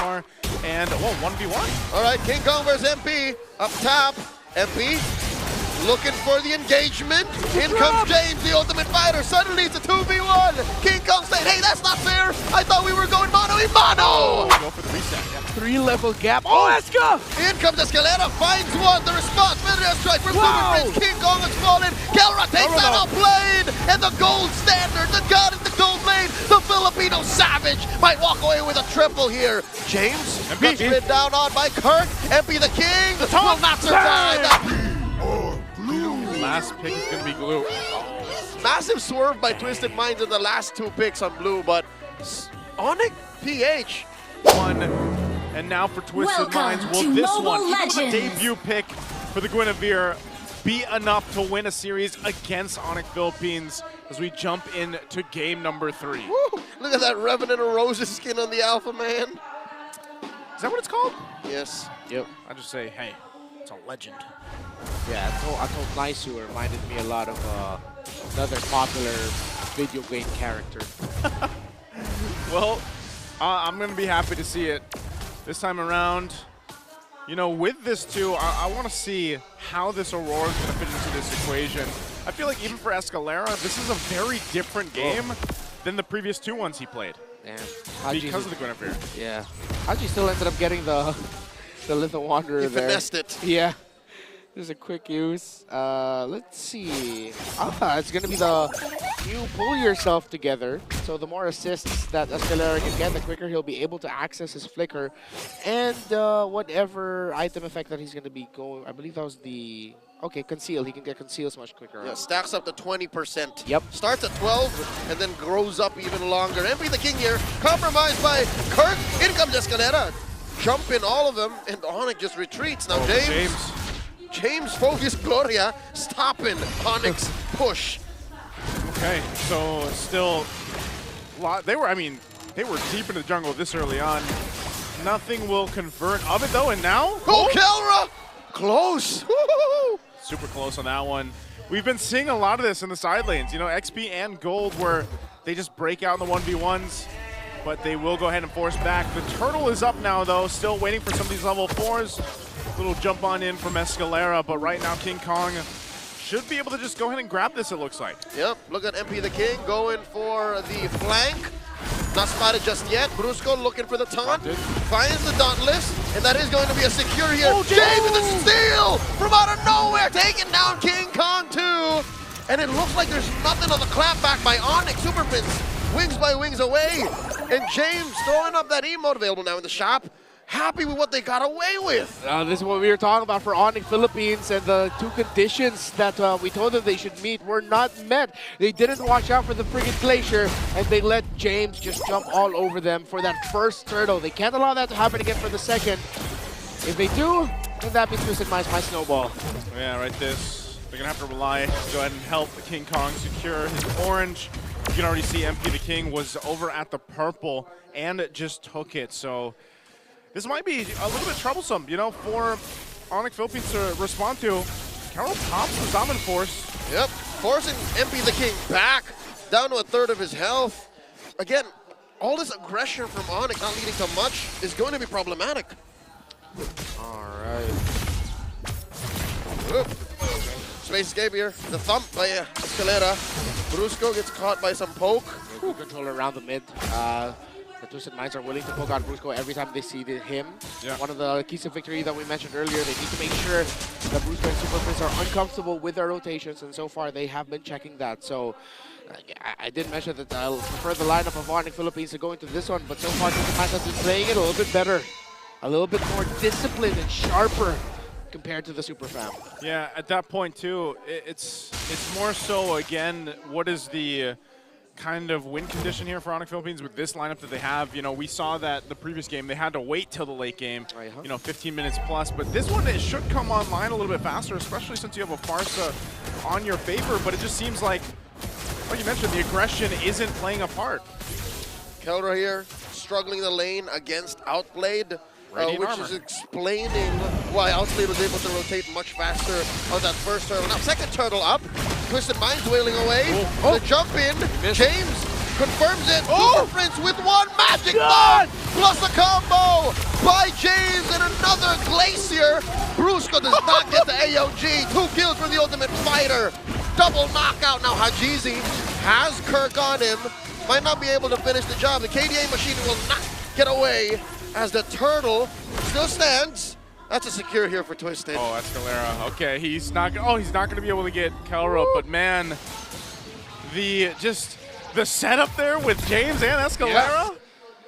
More and 1v1. All right, King Kong versus MP up top. MP looking for the engagement. In comes James, the ultimate fighter. Suddenly it's a 2v1. King Kong saying, hey, that's not fair. I thought we were going mano-a-mano. Go for the reset. Yeah. 3-level gap. Oh, Eska! In comes Escalera, finds one. The response, mid-air strike from Super Prince. King Kong has fallen. Kelra takes out a blade. And the gold standard, the god in the gold lane, the Filipino savage might walk away with a triple here. James gets rid down on by Kirk. MP the king will not survive. Last pick is going to be Glue. Massive swerve by Twisted Minds in the last two picks on Blue, but Onic PH. One. And now for Twisted Minds, will this one, even the debut pick for the Guinevere, be enough to win a series against Onic Philippines as we jump into game number 3? Woo, look at that Revenant of Roses skin on the Alpha Man. Is that what it's called? Yes. Yep. I just say, hey, it's a legend. Yeah, I told Naisu reminded me a lot of another popular video game character. Well, I'm going to be happy to see it this time around. You know, with this too, I want to see how this Aurora is going to fit into this equation. I feel like even for Escalera, this is a very different game than the previous 2 ones he played. Damn. Because of the Guinevere. Yeah. Haji still ended up getting the Little Wanderer He there. finessed it. Yeah. There's a quick use. Let's see. It's going to be you pull yourself together. So the more assists that Escalera can get, the quicker he'll be able to access his flicker. And whatever item effect that he's going to be going, I believe that was the... Okay, conceal. He can get conceals much quicker. Yeah, stacks up to 20%. Yep. Starts at 12 and then grows up even longer. MP the king here, compromised by Kirk. In comes Escalera. Jump in all of them, and Onic just retreats. Now James Focus Gloria stopping Onic's push. Okay, so still a lot. They were deep into the jungle this early on. Nothing will convert of it though, and now Kelra! Close. Super close on that one. We've been seeing a lot of this in the side lanes, you know, XP and Gold, where they just break out in the 1v1s, but they will go ahead and force back. The turtle is up now though, still waiting for some of these level 4s. Little jump on in from Escalera, but right now King Kong should be able to just go ahead and grab this, it looks like. Yep, look at MP the king going for the flank. Not spotted just yet. Brusco looking for the taunt. Finds the Dauntless, and that is going to be a secure here. James with the steal from out of nowhere, taking down King Kong too. And it looks like there's nothing on the clapback by Onic. Super Prince wings by wings away. And James throwing up that emote available now in the shop. Happy with what they got away with. This is what we were talking about for Onic Philippines, and the 2 conditions that we told them they should meet were not met. They didn't watch out for the friggin' Glacier, and they let James just jump all over them for that first turtle. They can't allow that to happen again for the second. If they do, then that means Twisted Minds might snowball. Yeah, right this. They're going to have to rely to go ahead and help King Kong secure his orange. You can already see MP the King was over at the purple and just took it, so this might be a little bit troublesome, you know, for Onic Philippines to respond to. Carol pops the Zaman Force. Yep, forcing MP the King back, down to a third of his health. Again, all this aggression from Onic not leading to much is going to be problematic. All right. Oop. Space escape here. The thump by Escalera. Brusco gets caught by some poke. Good controller around the mid. The Twisted Minds are willing to poke out Brusco every time they see him. Yeah. One of the keys to victory that we mentioned earlier, they need to make sure that Brusco and Super Prince are uncomfortable with their rotations, and so far they have been checking that. So I did mention that I'll prefer the lineup of Onic Philippines to go into this one, but so far Twisted Minds have been playing it a little bit better. A little bit more disciplined and sharper compared to the Super Fam. Yeah, at that point too, it's more so, again, what is the kind of win condition here for Onic Philippines with this lineup that they have. You know, we saw that the previous game, they had to wait till the late game, you know, 15 minutes plus. But this one, it should come online a little bit faster, especially since you have a Farsa on your favor. But it just seems like, like you mentioned, the aggression isn't playing a part. Kelra here, struggling the lane against Outplayed. Which is explaining why Outplayed was able to rotate much faster on that first turtle. Now, second turtle up. Twisted Minds wailing away. The jump in. James confirms it. Super Prince with one magic bomb plus a combo by James and another Glacier. Brusco does not get the AOG. 2 kills for the Ultimate Fighter. Double knockout. Now Hajizi has Kirk on him. Might not be able to finish the job. The KDA machine will not get away as the turtle still stands. That's a secure here for Twisted. Oh, Escalera. Okay, he's not going to be able to get Kelra, but man, the setup there with James and Escalera,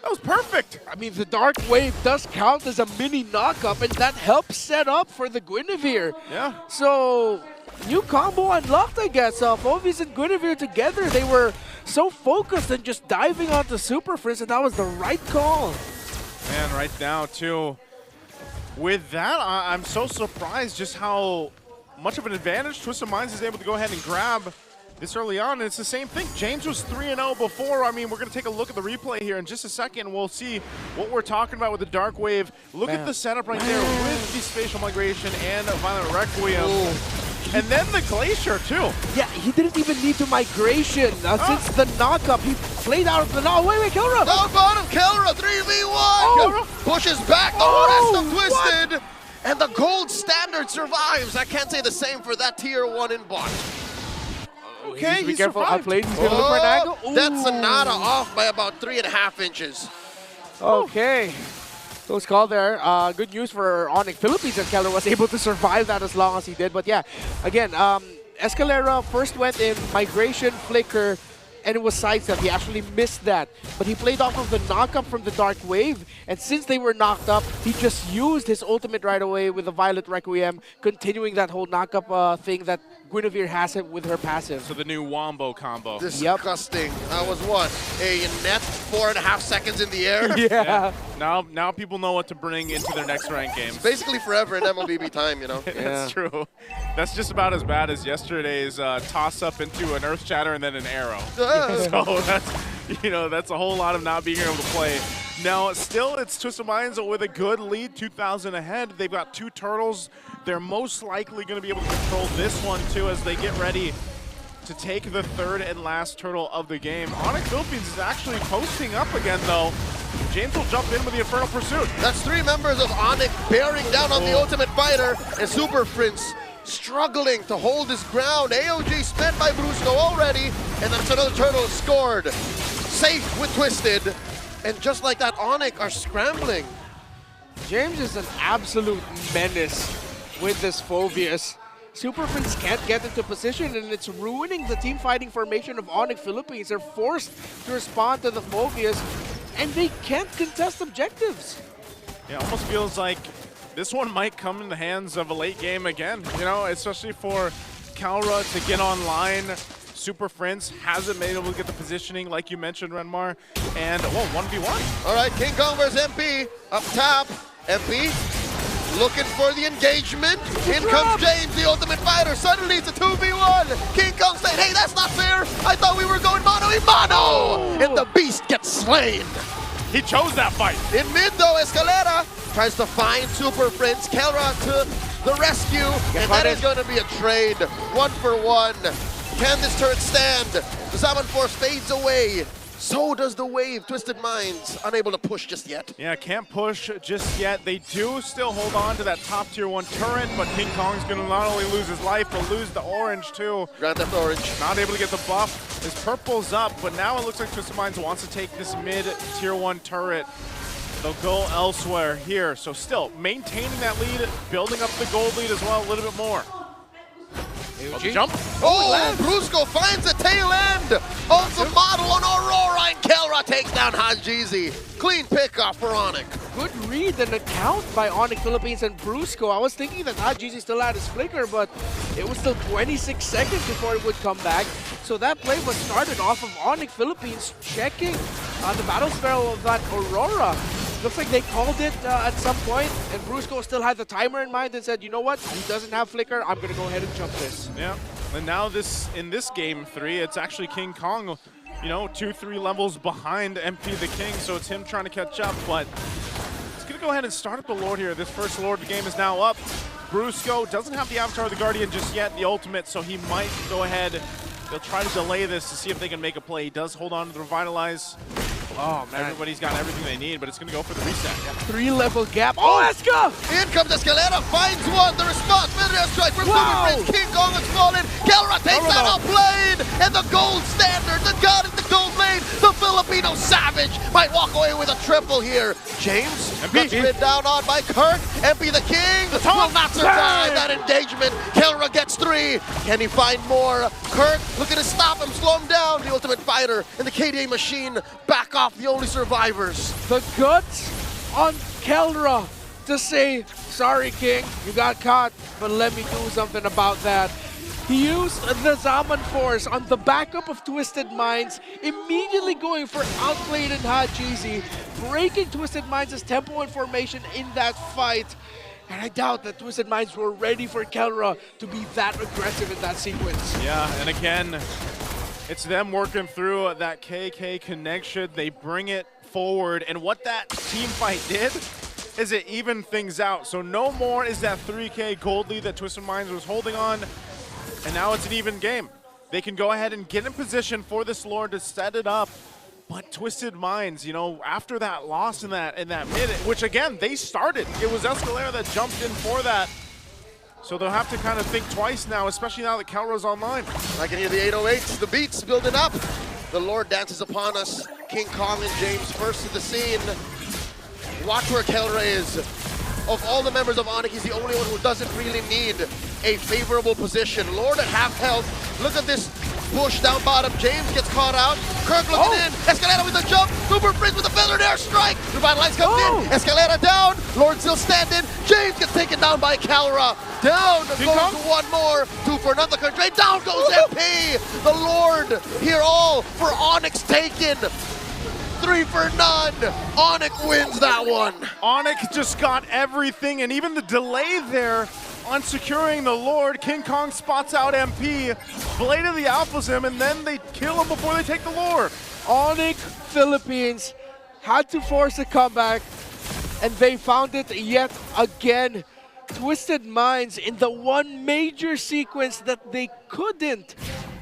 that was perfect. I mean, the Dark Wave does count as a mini knock-up, and that helps set up for the Guinevere. Yeah. So, new combo unlocked, I guess. Phoveus and Guinevere together, they were so focused and just diving onto Super Prince, and that was the right call. Man, right now, too. With that, I'm so surprised just how much of an advantage Twisted Minds is able to go ahead and grab this early on. And it's the same thing. James was 3-0 before. I mean, we're going to take a look at the replay here in just a second. We'll see what we're talking about with the Dark Wave. Look at the setup right there with the Spatial Migration and Violent Requiem. Ooh. And then the Glacier, too. Yeah, he didn't even need to migration. Since the knock-up, he played out of the knock. Wait, Kelra! Down bottom, Kelra, 3v1! Kelra pushes back the rest of Twisted! What? And the gold standard survives. I can't say the same for that tier 1 in bot. Okay, be careful. Outplayed. He's gonna look for an angle. That's Sonata off by about 3.5 inches. Okay. Close call there. Good news for Onic Philippines, and Keller was able to survive that as long as he did. But yeah, again, Escalera first went in migration, flicker, and it was sidestep. He actually missed that. But he played off of the knock-up from the Dark Wave, and since they were knocked up, he just used his ultimate right away with the Violet Requiem, continuing that whole knock-up thing that Guinevere has it with her passive. So the new Wombo combo. Disgusting. That was what? A net 4.5 seconds in the air? Yeah. Now people know what to bring into their next ranked games. Basically forever in MLBB time, you know? That's true. That's just about as bad as yesterday's toss-up into an Earth Shatter and then an arrow. So that's a whole lot of not being able to play. Now, still, it's Twisted Minds with a good lead, 2,000 ahead. They've got 2 turtles. They're most likely going to be able to control this one, too, as they get ready to take the 3rd and last turtle of the game. Onic Philippines is actually posting up again, though. James will jump in with the Infernal Pursuit. That's 3 members of Onic bearing down on the Ultimate Fighter, and Super Prince struggling to hold his ground. AOG spent by Brusco already, and that's another turtle scored. Safe with Twisted. And just like that, Onic are scrambling. James is an absolute menace with this Phoveus. Super Prince can't get into position, and it's ruining the team fighting formation of Onic Philippines. They're forced to respond to the Phoveus, and they can't contest objectives. Yeah, almost feels like this one might come in the hands of a late game again, especially for Kelra to get online. Super Prince hasn't been able to get the positioning like you mentioned, Renmar. And, 1v1. All right, King Kong versus MP. Up top, MP looking for the engagement. In comes James, the Ultimate Fighter. Suddenly it's a 2v1. King Kong saying, hey, that's not fair. I thought we were going mano-a-mano. And the beast gets slain. He chose that fight. In mid, though, Escalera tries to find Super Prince. Kelra to the rescue. And that is going to be a trade. 1 for 1. Can this turret stand? The Salmon Force fades away. So does the Wave. Twisted Minds unable to push just yet. Yeah, can't push just yet. They do still hold on to that top tier 1 turret, but King Kong's going to not only lose his life, but lose the orange too. Grand Theft Orange. Not able to get the buff. His purple's up, but now it looks like Twisted Minds wants to take this mid tier 1 turret. They'll go elsewhere here. So still maintaining that lead, building up the gold lead as well a little bit more. Jump. Brusco finds the tail end of the model on Aurora, and Kelra takes down Hajizi. Clean pickoff for Onic. Good read and account by Onic Philippines and Brusco. I was thinking that Hajizi still had his flicker, but it was still 26 seconds before it would come back. So that play was started off of Onic Philippines checking the battle spell of that Aurora. Looks like they called it at some point, and Brusco still had the timer in mind and said, you know what, he doesn't have flicker, I'm going to go ahead and jump this. Yeah, and now in this game 3, it's actually King Kong, 2-3 levels behind MP the King, so it's him trying to catch up, but he's going to go ahead and start up the Lord here. This first Lord of the game is now up. Brusco doesn't have the Avatar of the Guardian just yet, the ultimate, so he might go ahead They'll try to delay this to see if they can make a play. He does hold on to the Revitalize. Oh, man. Everybody's got everything they need, but it's going to go for the reset. Yeah. 3-level gap. Oh, Eska! In comes Escalera, finds one. The response, mid-air strike from Wow. Super Prince. King Kong has fallen. Kelra takes that off lane. And the gold standard, the god in the gold lane, the Filipino savage, might walk away with a triple here. James gets rid down on by Kirk. MP the King will not survive that engagement. Kelra gets 3. Can he find more? Kirk looking to stop him, slow him down. The Ultimate Fighter and the KDA Machine back off, the only survivors. The guts on Kelra to say, sorry, King, you got caught, but let me do something about that. He used the Zaman Force on the backup of Twisted Minds, immediately going for outplayed and Hajizi, breaking Twisted Minds' tempo and formation in that fight. And I doubt that Twisted Minds were ready for Kelra to be that aggressive in that sequence. Yeah, and again, it's them working through that KK connection. They bring it forward, and what that team fight did is it evened things out. So no more is that 3K gold lead that Twisted Minds was holding on, and now it's an even game. They can go ahead and get in position for this Lord to set it up. But Twisted Minds, you know, after that loss in that mid, which again, they started. It was Escalera that jumped in for that. So they'll have to kind of think twice now, especially now that Kelra's online. I can hear the 808s, the beats building up. The Lord dances upon us. King Kong and James first to the scene. Watch where Kelra is. Of all the members of Onic, he's the only one who doesn't really need a favorable position. Lord at half health. Look at this push down bottom. James gets caught out. Kirk looking in. Escalera with a jump. Super Prince with a feathered air strike. Revitalize comes in. Escalera down. Lord still standing. James gets taken down by Kelra. Down goes one more. 2 for another country. Down goes MP. The Lord here all for Onyx taken. 3 for none. Onic wins that one. Onic just got everything, and even the delay there on securing the Lord. King Kong spots out MP. Blade of the Alphas him, and then they kill him before they take the Lord. Onic Philippines had to force a comeback, and they found it yet again. Twisted Minds in the one major sequence that they couldn't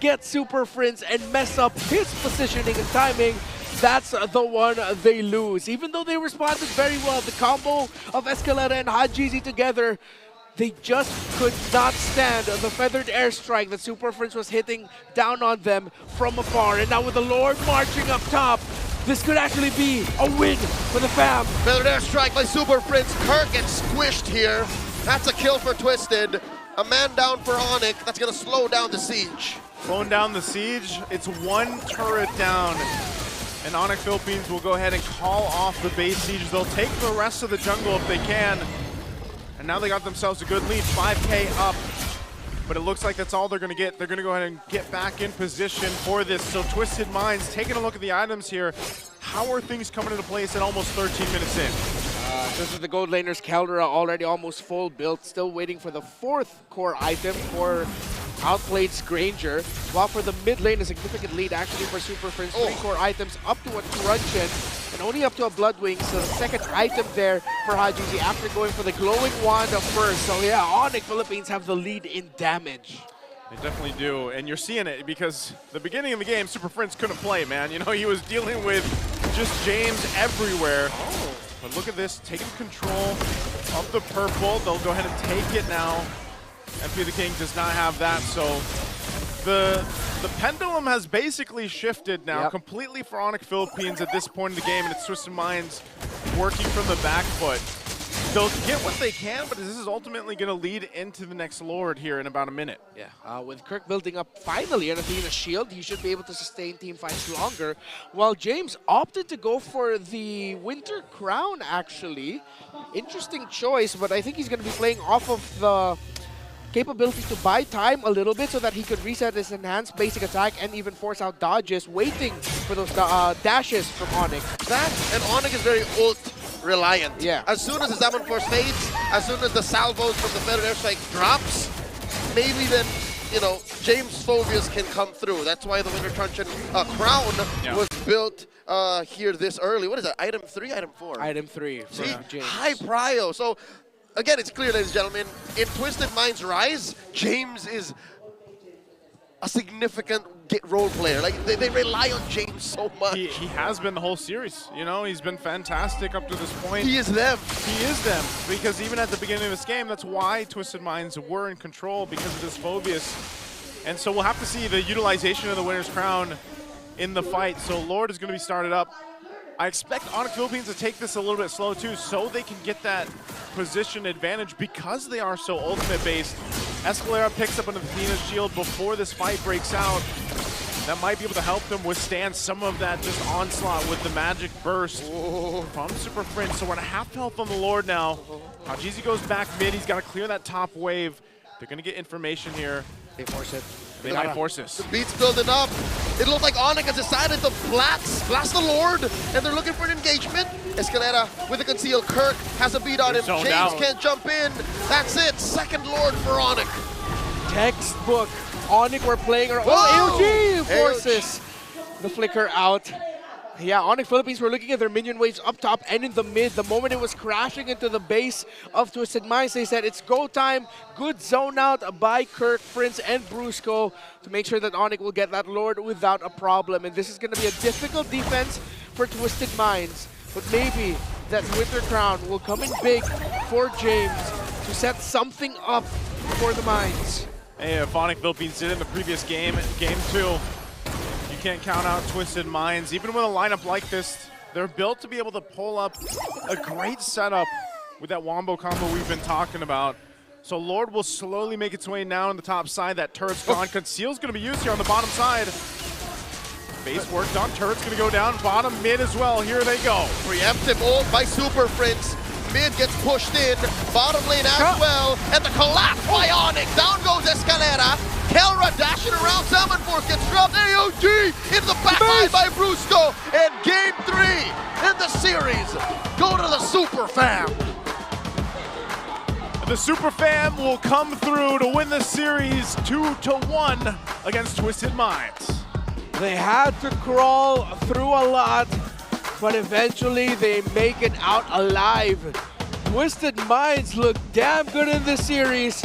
get Super Prince and mess up his positioning and timing. That's the one they lose. Even though they responded very well, the combo of Escalera and Hajizi together, they just could not stand the feathered airstrike that Super Prince was hitting down on them from afar. And now with the Lord marching up top, this could actually be a win for the fam. Feathered airstrike by Super Prince. Kirk gets squished here. That's a kill for Twisted. A man down for Onic. That's going to slow down the siege. Slowing down the siege. It's 1 turret down. And Onic Philippines will go ahead and call off the base siege. They'll take the rest of the jungle if they can. And now they got themselves a good lead, 5K up. But it looks like that's all they're going to get. They're going to go ahead and get back in position for this. So Twisted Minds, taking a look at the items here. How are things coming into place at almost 13 minutes in? This is the gold laners. Kelra already almost full build, still waiting for the 4th core item for Outplayed's Granger, while for the mid lane a significant lead actually for Super Prince. 3 core items up to a Truncheon and only up to a Bloodwing, so the 2nd item there for Hajizi after going for the glowing wand first. So yeah, Onic Philippines have the lead in damage. They definitely do, and you're seeing it because the beginning of the game, Super Prince couldn't play, man. You know, he was dealing with just James everywhere. But look at this, taking control of the purple. They'll go ahead and take it now. MP the King does not have that, so the pendulum has basically shifted now completely for Onic Philippines at this point in the game, and it's Twisted Minds working from the back foot. They'll get what they can, but this is ultimately going to lead into the next Lord here in about a minute. Yeah, with Kirk building up finally an Athena shield, he should be able to sustain team fights longer, while James opted to go for the Winter Crown, actually. Interesting choice, but I think he's going to be playing off of the capability to buy time a little bit so that he could reset his enhanced basic attack and even force out dodges, waiting for those dashes from Onic. That, and Onic is very ult reliant. Yeah. As soon as the Zaman Force fades, as soon as the salvos from the feathered airstrike drops, maybe then, you know, James Phobius can come through. That's why the Winter Truncheon crown was built here this early. What is that? Item 3, item 4? Item 3 for James. High prio. So again, it's clear, ladies and gentlemen, in Twisted Minds Rise, James is a significant role player. Like they rely on James so much. He has been the whole series. You know, he's been fantastic up to this point. He is them. He is them, because even at the beginning of this game, that's why Twisted Minds were in control, because of this Phobius. And so we'll have to see the utilization of the winner's crown in the fight. So Lord is going to be started up. I expect Onic Philippines to take this a little bit slow too, so they can get that position advantage because they are so ultimate based. Escalera picks up an Athena's shield before this fight breaks out. That might be able to help them withstand some of that just onslaught with the magic burst from Super Prince. So we're at half health on the Lord now. Hajizi goes back mid. He's got to clear that top wave. They're going to get information here. They force it. They might force this. The beat's building up. It looks like Onic has decided to blast the Lord, and they're looking for an engagement. Escalera with a concealed. Kirk has a beat on him. James can't jump in. That's it. Second Lord for Onic. Textbook. Onic were playing around. Oh, AOG forces the flicker out. Yeah, Onic Philippines were looking at their minion waves up top and in the mid. The moment it was crashing into the base of Twisted Minds, they said it's go time. Good zone out by Kirk, Prince, and Brusco to make sure that Onic will get that Lord without a problem. And this is going to be a difficult defense for Twisted Minds. But maybe that Winter Crown will come in big for James to set something up for the Minds. Hey, if Onic Philippines did it in the previous game, game 2, can't count out Twisted Minds. Even with a lineup like this, they're built to be able to pull up a great setup with that wombo combo we've been talking about. So Lord will slowly make its way now on the top side. That turret's gone. Conceal's going to be used here on the bottom side. Base worked on. Turret's going to go down. Bottom, mid as well. Here they go. Preemptive ult by Super Prince. Mid gets pushed in. Bottom lane as well. And the collapse by Onic. Down goes Escalera. Kelra dashing around. Salmon Force gets dropped. AOG in the backline by Brusco. And game 3 in the series go to the Super Fam. The Super Fam will come through to win the series 2-1 against Twisted Minds. They had to crawl through a lot, but eventually they make it out alive. Twisted Minds look damn good in this series.